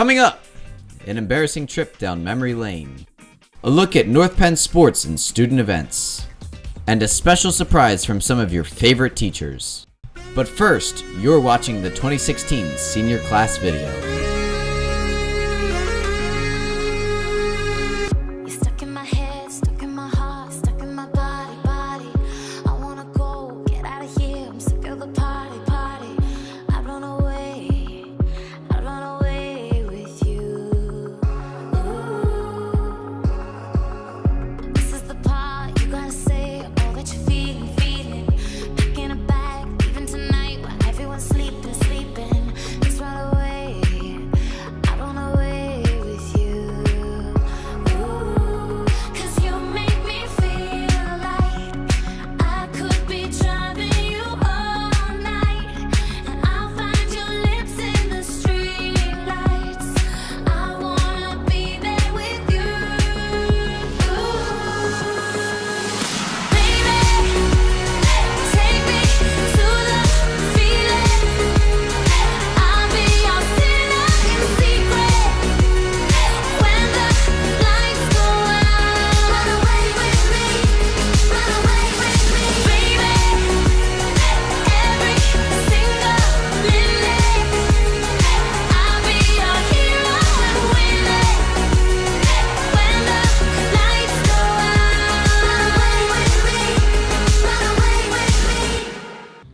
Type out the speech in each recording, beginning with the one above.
Coming up, an embarrassing trip down memory lane, a look at North Penn sports and student events, and a special surprise from some of your favorite teachers. But first, you're watching the 2016 senior class video.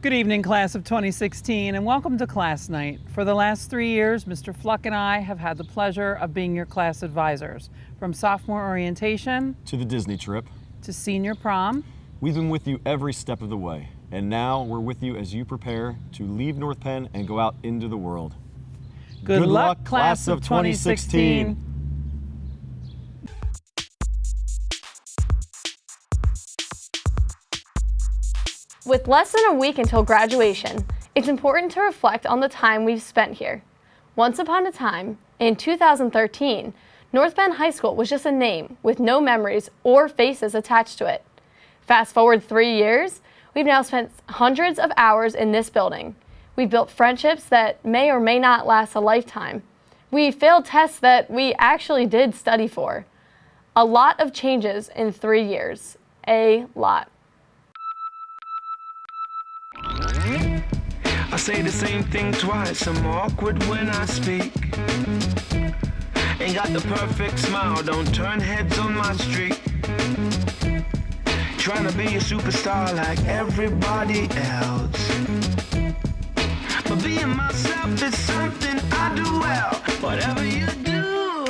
Good evening, class of 2016, and welcome to class night. For the last 3 years, Mr. Fluck and I have had the pleasure of being your class advisors. From sophomore orientation to the Disney trip to senior prom, we've been with you every step of the way. And now we're with you as you prepare to leave North Penn and go out into the world. Good luck, class of 2016. With less than a week until graduation, it's important to reflect on the time we've spent here. Once upon a time, in 2013, North Penn High School was just a name with no memories or faces attached to it. Fast forward 3 years, we've now spent hundreds of hours in this building. We've built friendships that may or may not last a lifetime. We failed tests that we actually did study for. A lot of changes in 3 years. A lot. I say the same thing twice, I'm awkward when I speak. Ain't got the perfect smile, don't turn heads on my street. Trying to be a superstar like everybody else, but being myself is something I do well. Whatever you do,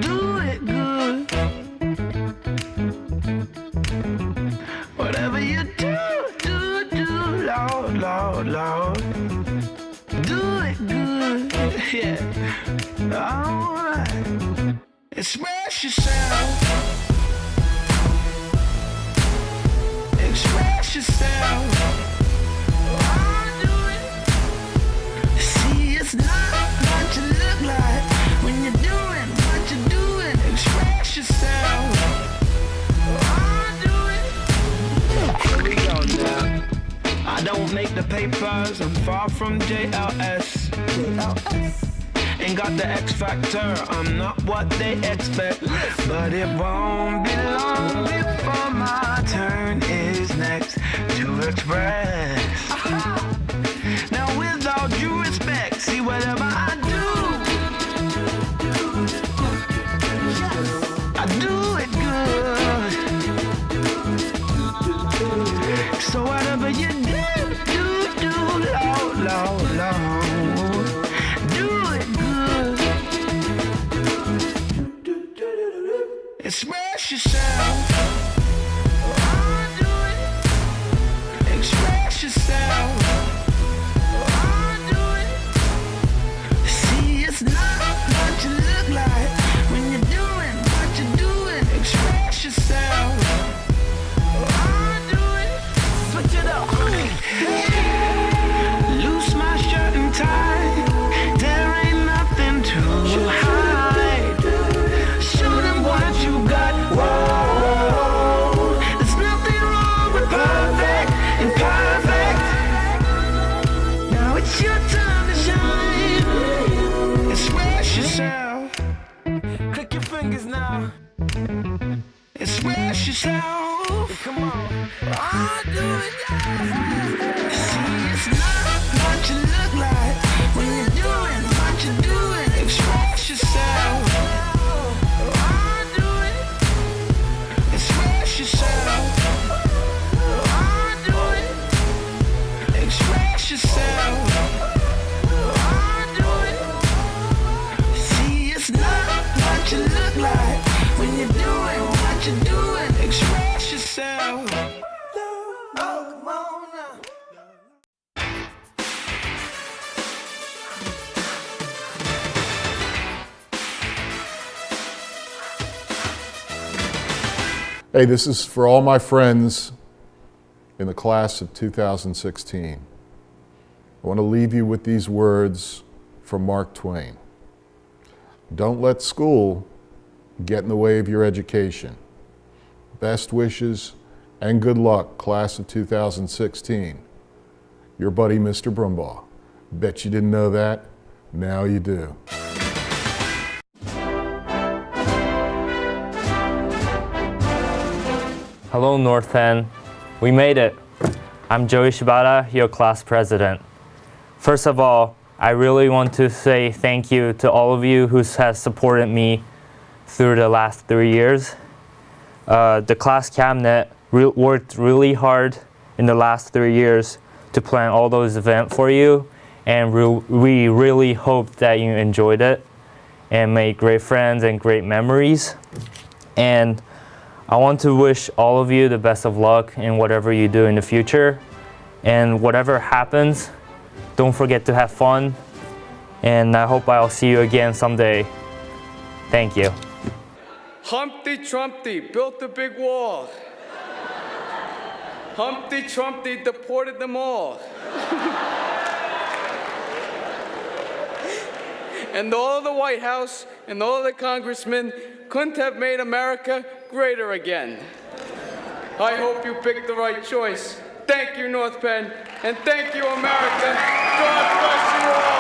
do it good. Whatever you do, Lord, do it good, yeah, alright. Express yourself, express yourself, I do it. See, it's not what you look like when you're doing what you're doing. Express yourself, I do it. Here we go now. I don't make the papers, I'm far from JLS. Ain't got the X factor, I'm not what they expect. But it won't be long before my turn is next to express. Now with all due respect, see whatever I do it good. So whatever you do, Lord, do it good. Express yourself, I do it. Express yourself, I do it. See, it's not what you look like when you're doing what you're doing. Express yourself, I do it. Switch it up. Loose my shirt and tie, there ain't nothing to hide. Show them what you got, whoa. There's nothing wrong with perfect, imperfect. Now it's your turn. express yourself. See, it's not what you look like when you're doing what you're doing. Express yourself. Oh, come on now. Hey, this is for all my friends in the class of 2016. I want to leave you with these words from Mark Twain. Don't let school get in the way of your education. Best wishes and good luck, class of 2016. Your buddy, Mr. Brumbaugh. Bet you didn't know that. Now you do. Hello, North Penn. We made it. I'm Joey Shibata, your class president. First of all, I really want to say thank you to all of you who has supported me through the last 3 years. The class cabinet worked really hard in the last 3 years to plan all those events for you, and we really hope that you enjoyed it and made great friends and great memories. And I want to wish all of you the best of luck in whatever you do in the future. And whatever happens, don't forget to have fun. And I hope I'll see you again someday. Thank you. Humpty Trumpty built a big wall. Humpty Trumpty deported them all. And all the White House and all the congressmen couldn't have made America greater again. I hope you picked the right choice. Thank you, North Penn, and thank you, America. God bless you all.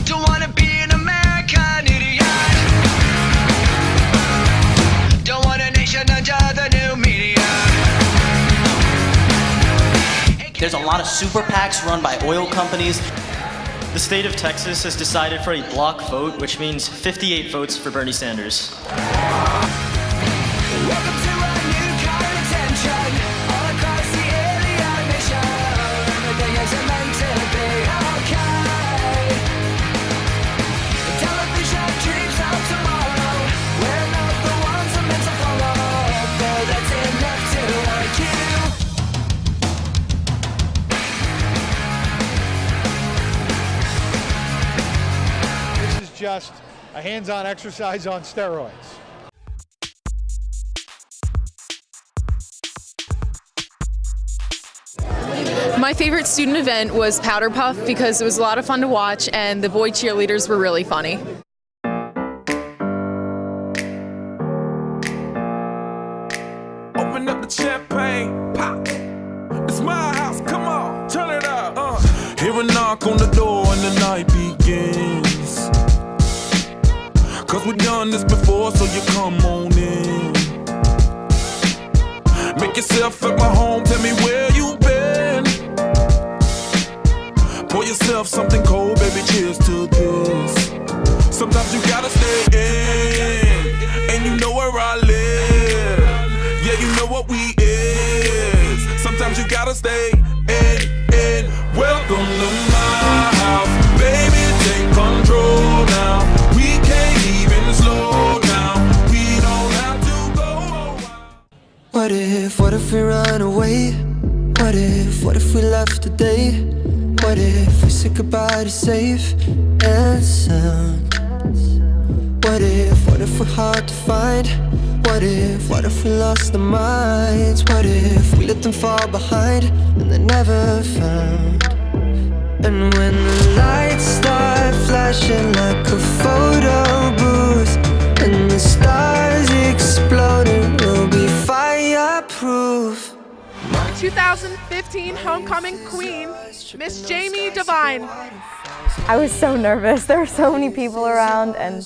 Don't wanna be an American idiot. Don't want a nation under the new media. There's a lot of super PACs run by oil companies. The state of Texas has decided for a block vote, which means 58 votes for Bernie Sanders. Welcome to a new kind of tension all across the alien mission. Everything isn't meant to be okay. Television dreams of tomorrow. We're not the ones I'm meant to follow, but that's enough to argue. Just a hands-on exercise on steroids. My favorite student event was Powder Puff because it was a lot of fun to watch and the boy cheerleaders were really funny. Open up the champagne, pop. It's my house, come on, turn it up. Hear a knock on the door and the night begins. Cause we've done this before, so you come on in. Make yourself at my home, tell me where you been. Pour yourself something cold, baby, cheers to this. Sometimes you gotta stay in, and you know where I live. Yeah, you know what we is. Sometimes you gotta stay in. Welcome to my house, baby, take control now. We can't even slow down. We don't have to go. What if we run away? What if we left today? What if we said goodbye to safe and sound? What if we're hard to find? What if we lost our minds? What if we let them fall behind and they're never found? And when the lights start flashing like a photo booth and the stars exploding, we'll be fireproof. 2015 Homecoming Queen, Miss Jamie Devine. I was so nervous. There were so many people around, and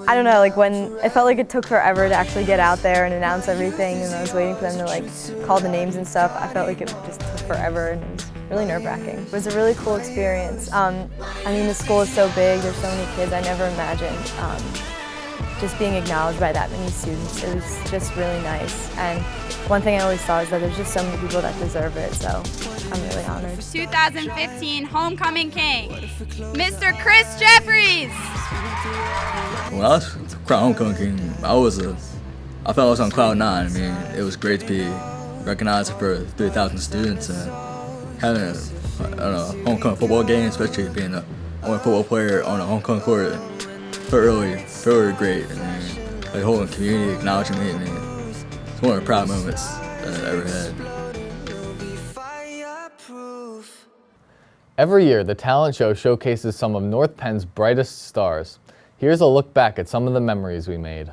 I don't know, like when it felt like it took forever to actually get out there and announce everything, and I was waiting for them to like call the names and stuff. I felt like it just took forever, and it was really nerve-wracking. It was a really cool experience. I mean, the school is so big. There's so many kids. I never imagined just being acknowledged by that many students, it was just really nice. And one thing I always thought is that there's just so many people that deserve it, so I'm really honored. 2015 Homecoming King, Mr. Chris Jeffries. When I was crowned Homecoming King, I felt I was on cloud nine. I mean, it was great to be recognized for 3,000 students and having a homecoming football game, especially being the only football player on a homecoming court, felt really great. I mean, the whole community acknowledging me. I mean, it's one of the proud moments that I've ever had. Every year, the talent show showcases some of North Penn's brightest stars. Here's a look back at some of the memories we made.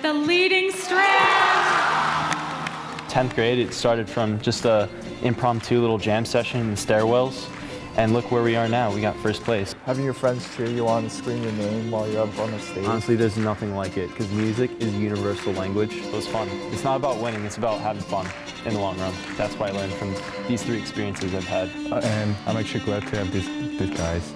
The leading strand. 10th grade, it started from just a impromptu little jam session in the stairwells, and look where we are now. We got first place. Having your friends cheer you on and scream your name while you're up on the stage. Honestly, there's nothing like it, because music is universal language. It was fun. It's not about winning, it's about having fun in the long run. That's what I learned from these 3 experiences I've had. And I'm actually glad to have these guys.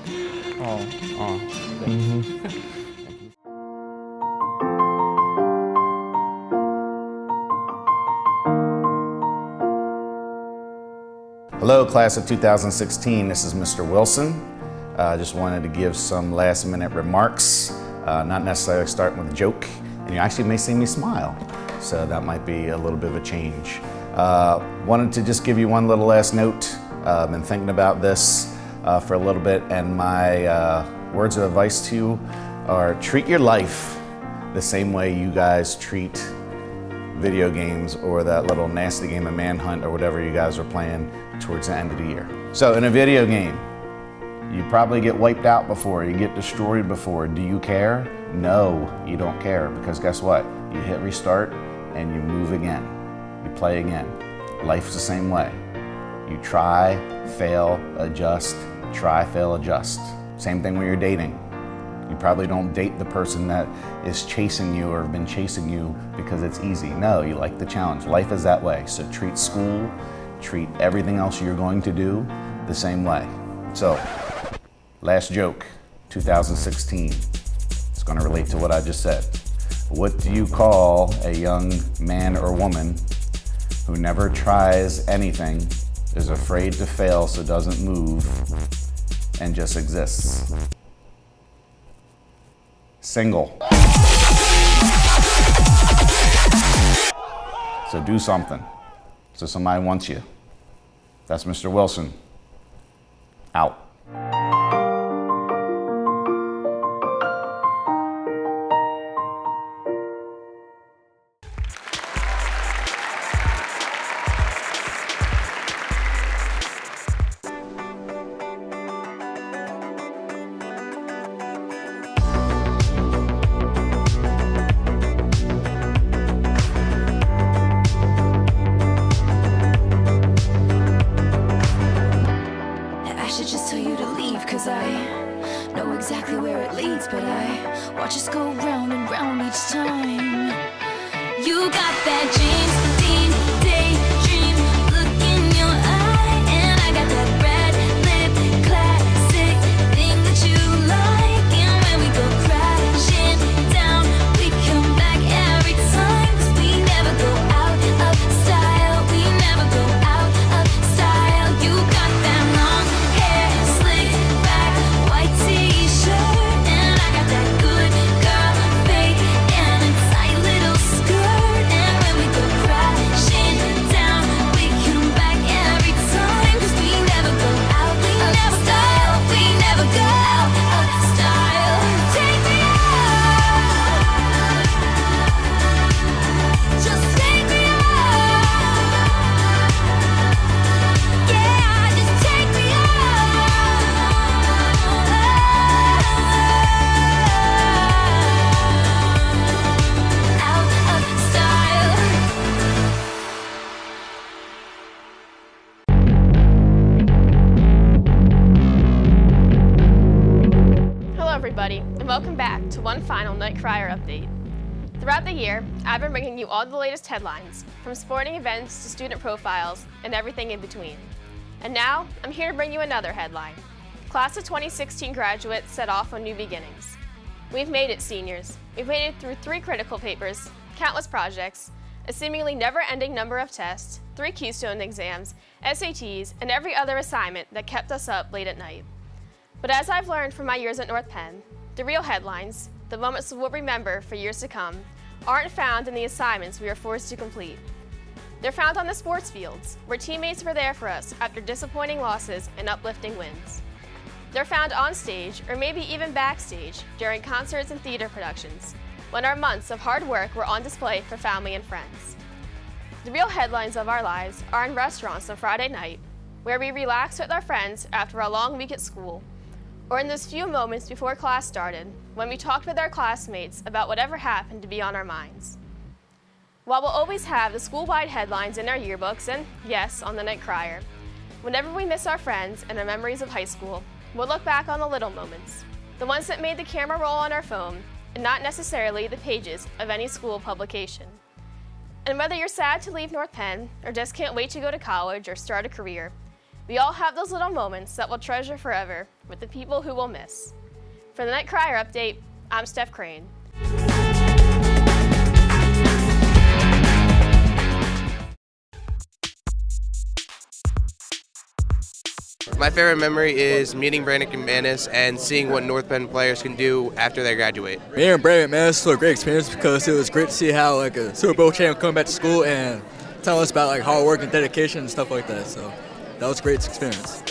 Hello, class of 2016. This is Mr. Wilson. Just wanted to give some last-minute remarks, not necessarily starting with a joke, and you actually may see me smile, so that might be a little bit of a change. Wanted to just give you one little last note. Been thinking about this for a little bit, and my words of advice to you are treat your life the same way you guys treat video games or that little nasty game of Manhunt or whatever you guys are playing towards the end of the year. So in a video game, you probably get wiped out before, you get destroyed before. Do you care? No, you don't care, because guess what? You hit restart and you move again. You play again. Life's the same way. You try, fail, adjust, try, fail, adjust. Same thing when you're dating. You probably don't date the person that is chasing you or have been chasing you because it's easy. No, you like the challenge. Life is that way. So treat school, treat everything else you're going to do the same way. So, last joke, 2016. It's going to relate to what I just said. What do you call a young man or woman who never tries anything, is afraid to fail so doesn't move, and just exists? Single. So do something. So somebody wants you. That's Mr. Wilson. Out. Exactly where it leads, but I watch us go round and round each time. You got that James Dean daydream look in your eye, and I got that red lip classic thing that you like. And when we go crashing down, we come back every time, 'cause we never go out of style. We never go out of style. You got that welcome back to one final Night Crier update. Throughout the year, I've been bringing you all the latest headlines, from sporting events to student profiles and everything in between. And now, I'm here to bring you another headline. Class of 2016 graduates set off on new beginnings. We've made it, seniors. We've made it through 3 critical papers, countless projects, a seemingly never-ending number of tests, 3 Keystone exams, SATs, and every other assignment that kept us up late at night. But as I've learned from my years at North Penn, the real headlines, the moments we'll remember for years to come, aren't found in the assignments we are forced to complete. They're found on the sports fields, where teammates were there for us after disappointing losses and uplifting wins. They're found on stage, or maybe even backstage, during concerts and theater productions, when our months of hard work were on display for family and friends. The real headlines of our lives are in restaurants on Friday night, where we relaxed with our friends after a long week at school, or in those few moments before class started, when we talked with our classmates about whatever happened to be on our minds. While we'll always have the school-wide headlines in our yearbooks and, yes, on the Night Crier, whenever we miss our friends and our memories of high school, we'll look back on the little moments, the ones that made the camera roll on our phone, and not necessarily the pages of any school publication. And whether you're sad to leave North Penn, or just can't wait to go to college or start a career, we all have those little moments that we'll treasure forever with the people who we'll miss. For the Night Crier Update, I'm Steph Crane. My favorite memory is meeting Brandon McManus and seeing what North Penn players can do after they graduate. Me and Brandon McManus was a great experience because it was great to see how like a Super Bowl champ coming back to school and telling us about like hard work and dedication and stuff like that. So that was a great experience.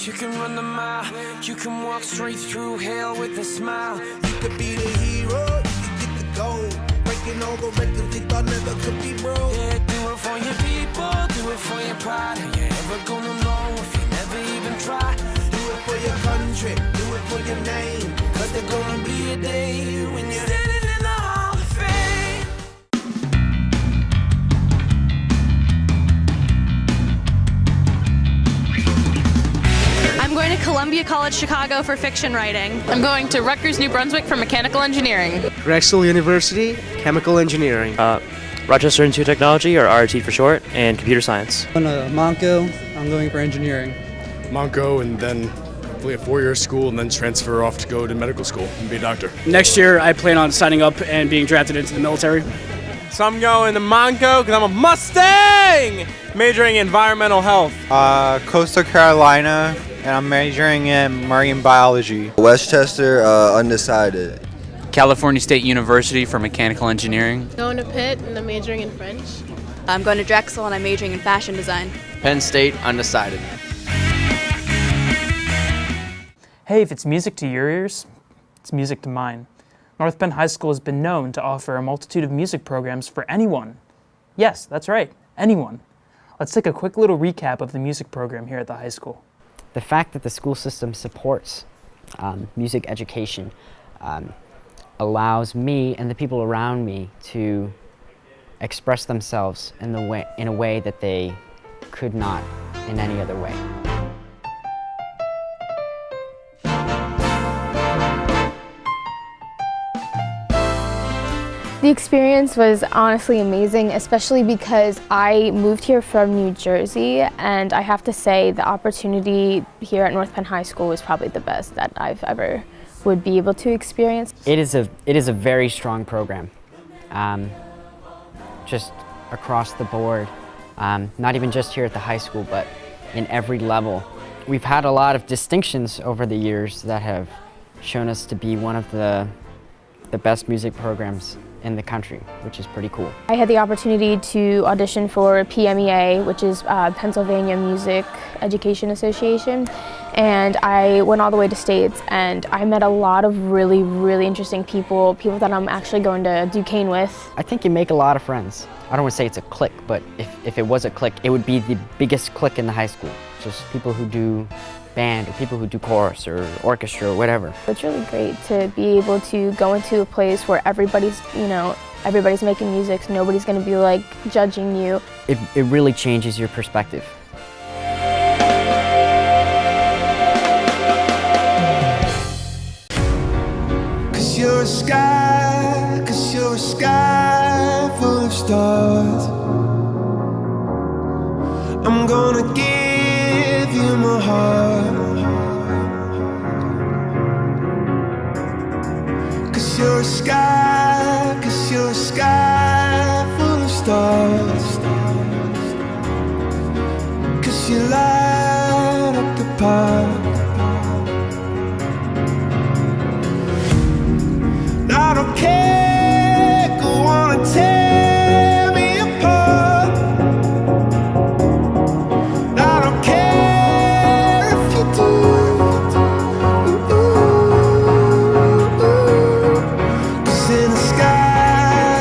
You can run the mile, you can walk straight through hell with a smile. You could be the hero, you could get the gold. Breaking all the records they thought never could be broke. Yeah, do it for your people, do it for your pride. Are you ever gonna know if you never even try? Do it for your country, do it for your name. Cause there's gonna be a day when you're standing in the Hall of Fame. I'm going to Columbia College Chicago for fiction writing. I'm going to Rutgers, New Brunswick for mechanical engineering. Drexel University, chemical engineering. Rochester Institute of Technology, or RIT for short, and computer science. I'm going to Monco. I'm going for engineering. Monco, and then hopefully a 4-year school, and then transfer off to go to medical school and be a doctor. Next year, I plan on signing up and being drafted into the military. So I'm going to Monco because I'm a Mustang! Majoring in environmental health. Coastal Carolina, and I'm majoring in marine biology. Westchester, undecided. California State University for mechanical engineering. Going to Pitt and I'm majoring in French. I'm going to Drexel and I'm majoring in fashion design. Penn State, undecided. Hey, if it's music to your ears, it's music to mine. North Penn High School has been known to offer a multitude of music programs for anyone. Yes, that's right, anyone. Let's take a quick little recap of the music program here at the high school. The fact that the school system supports music education allows me and the people around me to express themselves in a way that they could not in any other way. The experience was honestly amazing, especially because I moved here from New Jersey, and I have to say the opportunity here at North Penn High School was probably the best that I've ever would be able to experience. It is a very strong program, just across the board, not even just here at the high school, but in every level. We've had a lot of distinctions over the years that have shown us to be one of the best music programs in the country, which is pretty cool. I had the opportunity to audition for PMEA, which is Pennsylvania Music Education Association, and I went all the way to states, and I met a lot of really, really interesting people that I'm actually going to Duquesne with. I think you make a lot of friends. I don't want to say it's a clique, but if it was a clique, it would be the biggest clique in the high school. Just people who do band or people who do chorus or orchestra or whatever. It's really great to be able to go into a place where everybody's making music, so nobody's going to be like judging you. It really changes your perspective. Cause you're a sky full of stars. I'm gonna give you my heart. Cause you're a sky full of stars. Cause you light up the park. I don't care, go on and tear me apart. I don't care if you do. Cause in the sky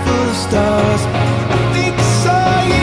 full of stars, I think I saw you.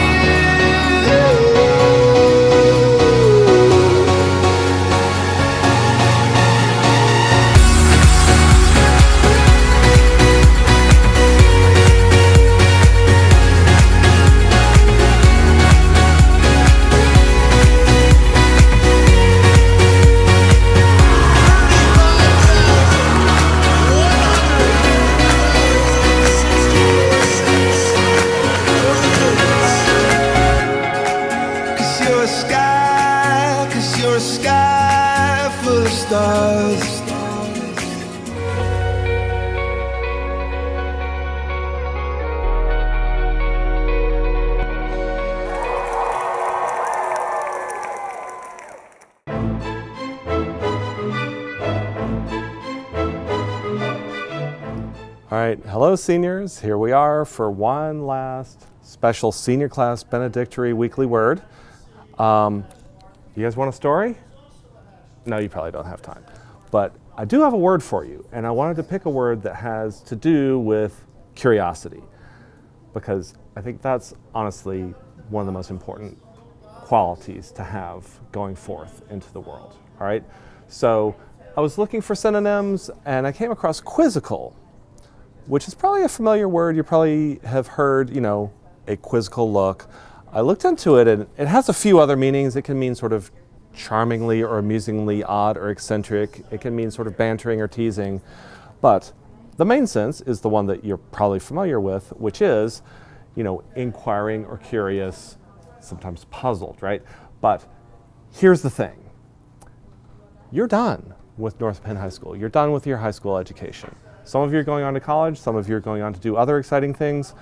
Cause you're a sky full of stars. All right, hello seniors. Here we are for one last special senior class benedictory weekly word. You guys want a story? No, you probably don't have time. But I do have a word for you, and I wanted to pick a word that has to do with curiosity, because I think that's honestly one of the most important qualities to have going forth into the world. All right, so I was looking for synonyms, and I came across quizzical, which is probably a familiar word. You probably have heard, a quizzical look. I looked into it, and it has a few other meanings. It can mean sort of charmingly or amusingly odd or eccentric. It can mean sort of bantering or teasing. But the main sense is the one that you're probably familiar with, which is, inquiring or curious, sometimes puzzled, right? But here's the thing. You're done with North Penn High School. You're done with your high school education. Some of you are going on to college. Some of you are going on to do other exciting things.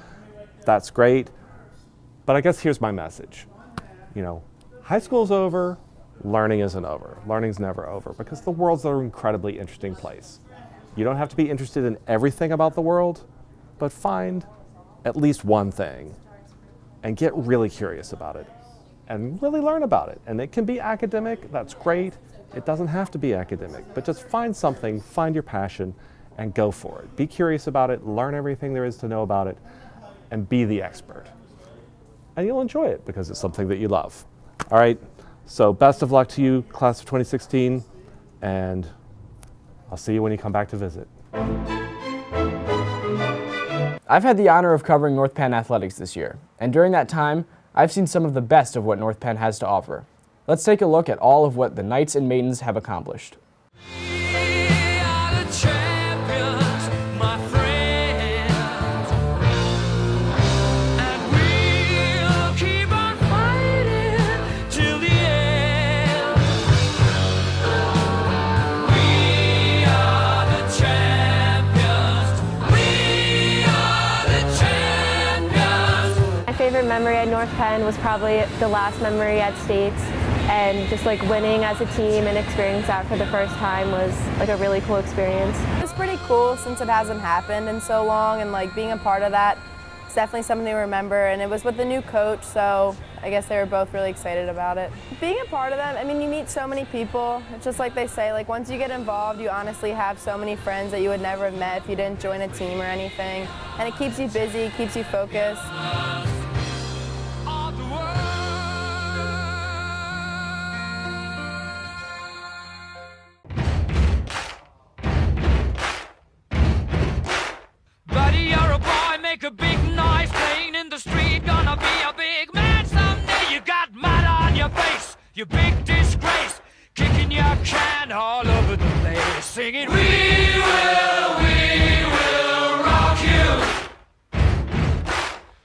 That's great. But I guess here's my message. High school's over, learning isn't over. Learning's never over, because the world's an incredibly interesting place. You don't have to be interested in everything about the world, but find at least one thing and get really curious about it and really learn about it. And it can be academic, that's great. It doesn't have to be academic, but just find something, find your passion, and go for it. Be curious about it, learn everything there is to know about it, and be the expert. And you'll enjoy it because it's something that you love. All right, so best of luck to you, class of 2016, and I'll see you when you come back to visit. I've had the honor of covering North Penn athletics this year, and during that time, I've seen some of the best of what North Penn has to offer. Let's take a look at all of what the Knights and Maidens have accomplished. My favorite memory at North Penn was probably the last memory at States. and just like winning as a team and experiencing that for the first time was like a really cool experience. It's pretty cool since it hasn't happened in so long, and like being a part of that, it's definitely something to remember, and it was with the new coach, so I guess they were both really excited about it. Being a part of them, I mean, you meet so many people. It's just like they say, like once you get involved, you honestly have so many friends that you would never have met if you didn't join a team or anything. And it keeps you busy, keeps you focused. Buddy, you're a boy, make a big noise, playing in the street, gonna be a big man someday. You got mud on your face, you big disgrace, kicking your can all over the place, singing, we will rock you.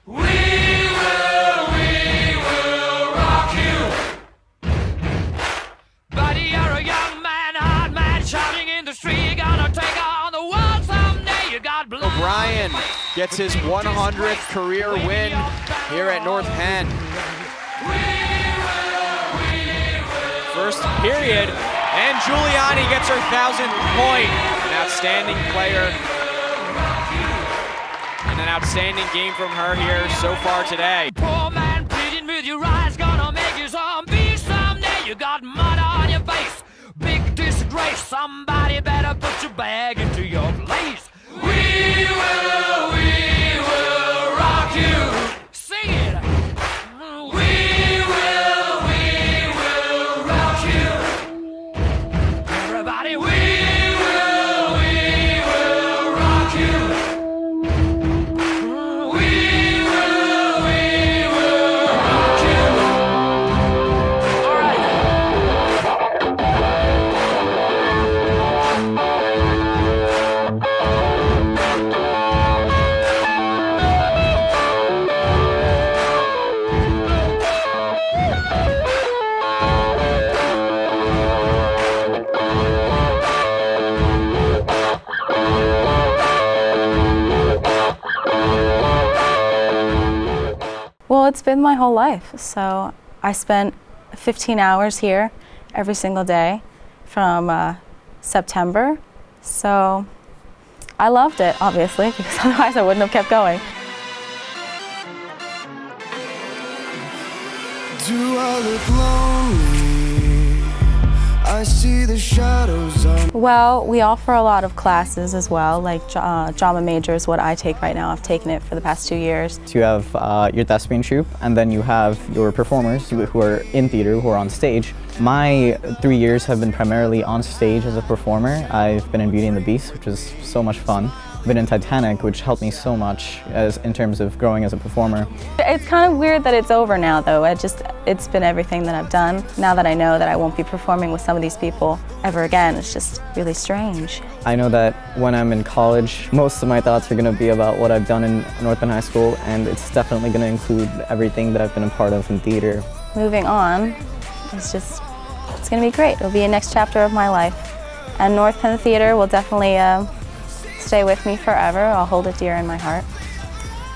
We will rock you. Buddy, you're a young man, hard man, shouting in the street, gonna take on the world someday. You got blood. O'Brien gets his 100th career win here at North Penn. First period, and Giuliani gets her 1,000th point. An outstanding player, and an outstanding game from her here so far today. Poor man pleading with your eyes, gonna make you zombie someday. You got mud on your face, big disgrace. Somebody better put your bag into your place. We will rock you. Sing it. We will rock you. Everybody, we will rock you. We will rock you. All right. Well, it's been my whole life. So I spent 15 hours here every single day from September. So I loved it, obviously, because otherwise I wouldn't have kept going. Do I look lonely? I see the shadows on. Well, we offer a lot of classes as well, like drama major is what I take right now. I've taken it for the past 2 years. So you have your thespian troupe, and then you have your performers who are in theater, who are on stage. My 3 years have been primarily on stage as a performer. I've been in Beauty and the Beast, which was so much fun. I've been in Titanic, which helped me so much in terms of growing as a performer. It's kind of weird that it's over now, though. It's been everything that I've done. Now that I know that I won't be performing with some of these people ever again, it's just really strange. I know that when I'm in college, most of my thoughts are going to be about what I've done in North Penn High School, and it's definitely going to include everything that I've been a part of in theater. Moving on, it's going to be great. It'll be a next chapter of my life. And North Penn Theater will definitely stay with me forever. I'll hold it dear in my heart.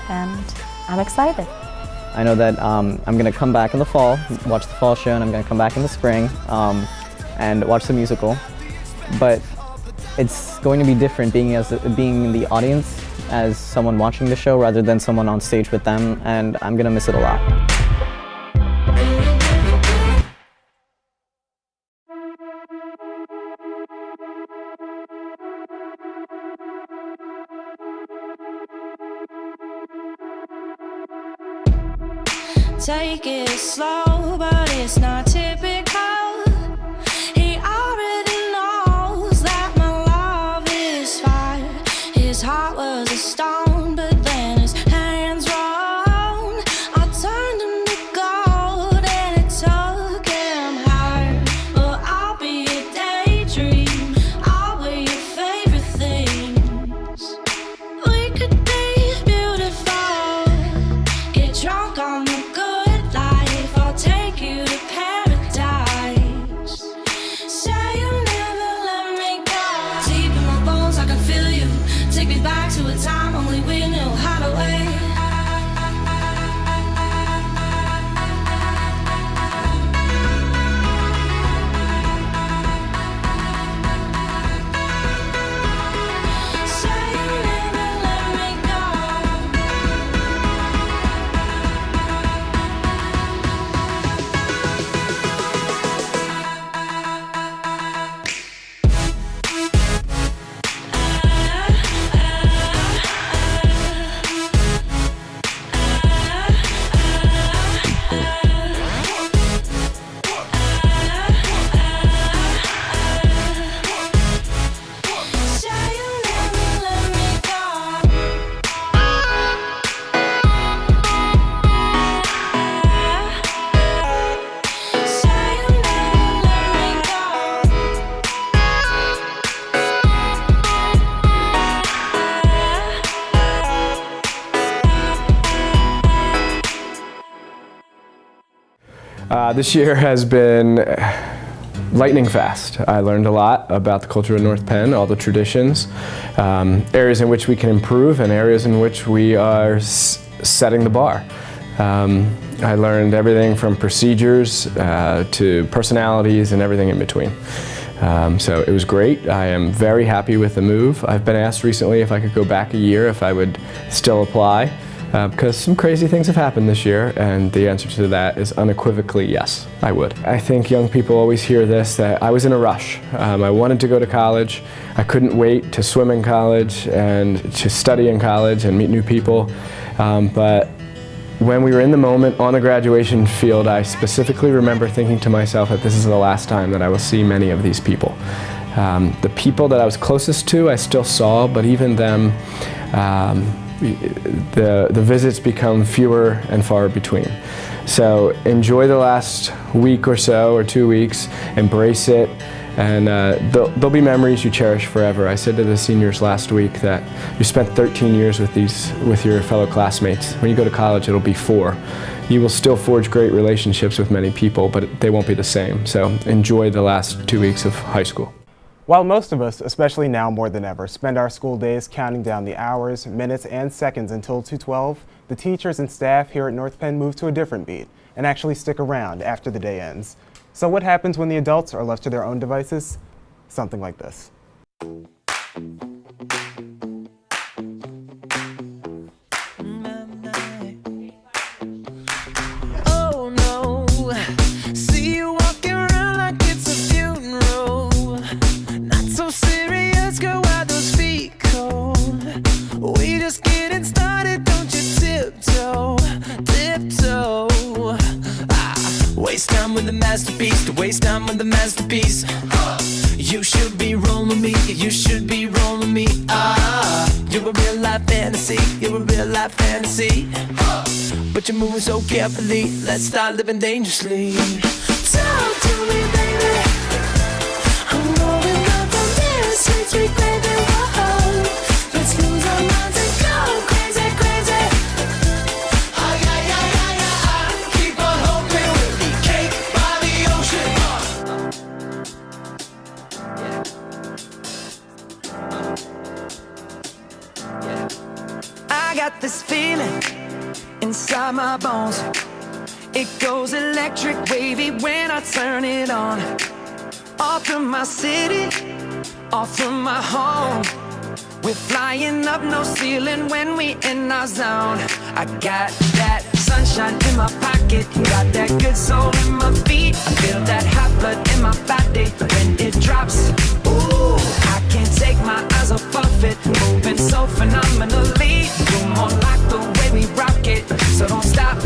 And I'm excited. I know that I'm going to come back in the fall, watch the fall show, and I'm going to come back in the spring and watch the musical. But it's going to be different being in the audience as someone watching the show rather than someone on stage with them, and I'm going to miss it a lot. Take it slow, but it's not typical. He already knows that my love is fire. His heart was a stone, but then his hands rolled. I turned him to gold and it took him higher. Well, I'll be a daydream. I'll wear your favorite things. We could be beautiful. Get drunk on the good life. I'll take you to paradise. This year has been lightning fast. I learned a lot about the culture of North Penn, all the traditions, areas in which we can improve and areas in which we are setting the bar. I learned everything from procedures to personalities and everything in between. So it was great. I am very happy with the move. I've been asked recently if I could go back a year, if I would still apply, because some crazy things have happened this year, and the answer to that is unequivocally yes, I would. I think young people always hear this, that I was in a rush. I wanted to go to college. I couldn't wait to swim in college and to study in college and meet new people, but when we were in the moment on the graduation field, I specifically remember thinking to myself that this is the last time that I will see many of these people. The people that I was closest to, I still saw, but even them, the visits become fewer and far between. So enjoy the last week or so, or 2 weeks, embrace it, and there'll be memories you cherish forever. I said to the seniors last week that you spent 13 years with your fellow classmates. When you go to college, it'll be 4. You will still forge great relationships with many people, but they won't be the same. So enjoy the last 2 weeks of high school. While most of us, especially now more than ever, spend our school days counting down the hours, minutes, and seconds until 2:12, the teachers and staff here at North Penn move to a different beat and actually stick around after the day ends. So what happens when the adults are left to their own devices? Something like this. Oh no, see you walking around like it's a funeral. Not so serious, girl, why those feet cold? We just getting started, don't you tiptoe, tiptoe. Waste time with the masterpiece, to waste time with the masterpiece. You should be rolling me, you should be rolling me. You're a real life fantasy, you're a real life fantasy. But you're moving so carefully, let's start living dangerously. Talk to me, baby. I'm going up on this sweet, sweet baby. Whoa. Let's lose our minds and go crazy, crazy. Keep on hoping we'll be cake by the ocean. I got this feeling inside my bones. It goes electric wavy when I turn it on. Off from my city, off from my home. We're flying up, no ceiling when we in our zone. I got that sunshine in my pocket, got that good soul in my feet. I feel that hot blood in my body when it drops. Ooh, I can't take my eyes off of it, moving so phenomenally. You're more like the way we rock it, so don't stop.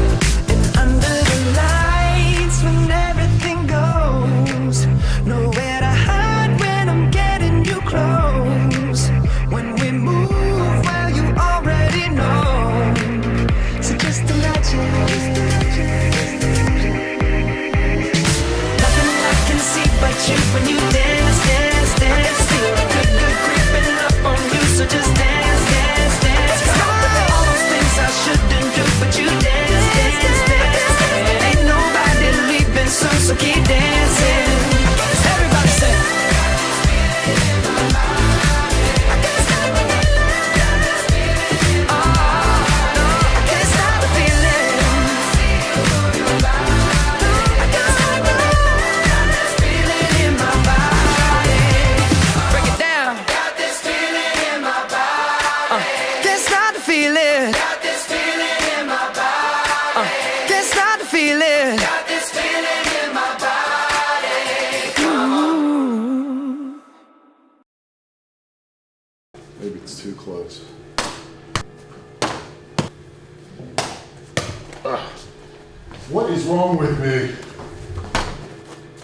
And under the lights, when everything goes, nowhere to hide when I'm getting you close. When we move, well, you already know. So just imagine. Nothing I can see but you when you dance, dance, dance. Feel good, good creeping up on you. So just dance, dance, dance. All those things I shouldn't do, but you dance, dance, dance. Ain't nobody leaving soon, so keep dancing. Everybody say. Maybe it's too close. What is wrong with me?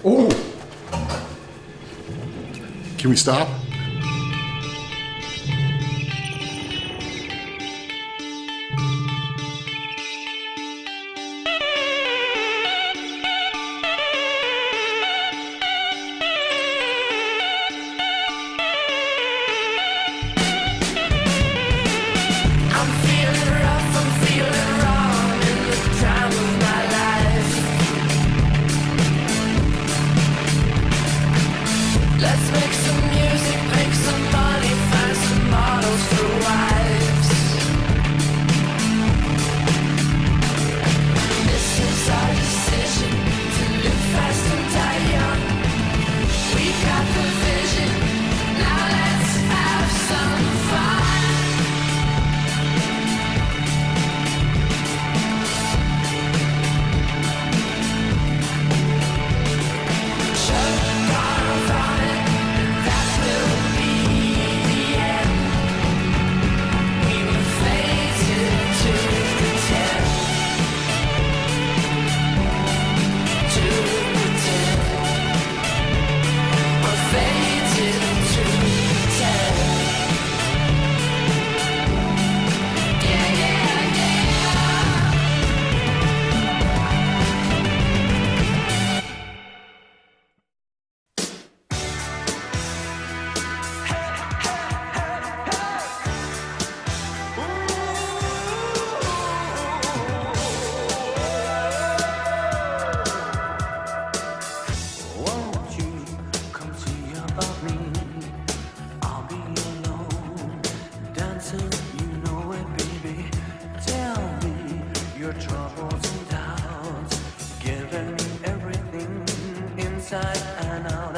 Oh! Can we stop? Let's make some music, make some money, find some models for wives. This is our decision to live fast and die young. We got the vision, now let's have some fun. Shut down on it, that will be the end. We will fade to pretend, to pretend. We're faded to pretend. Yeah, yeah, yeah. Won't you come see about me? I'll be alone, dancing, you know it, baby. Tell me your troubles and doubts, giving me everything inside and out.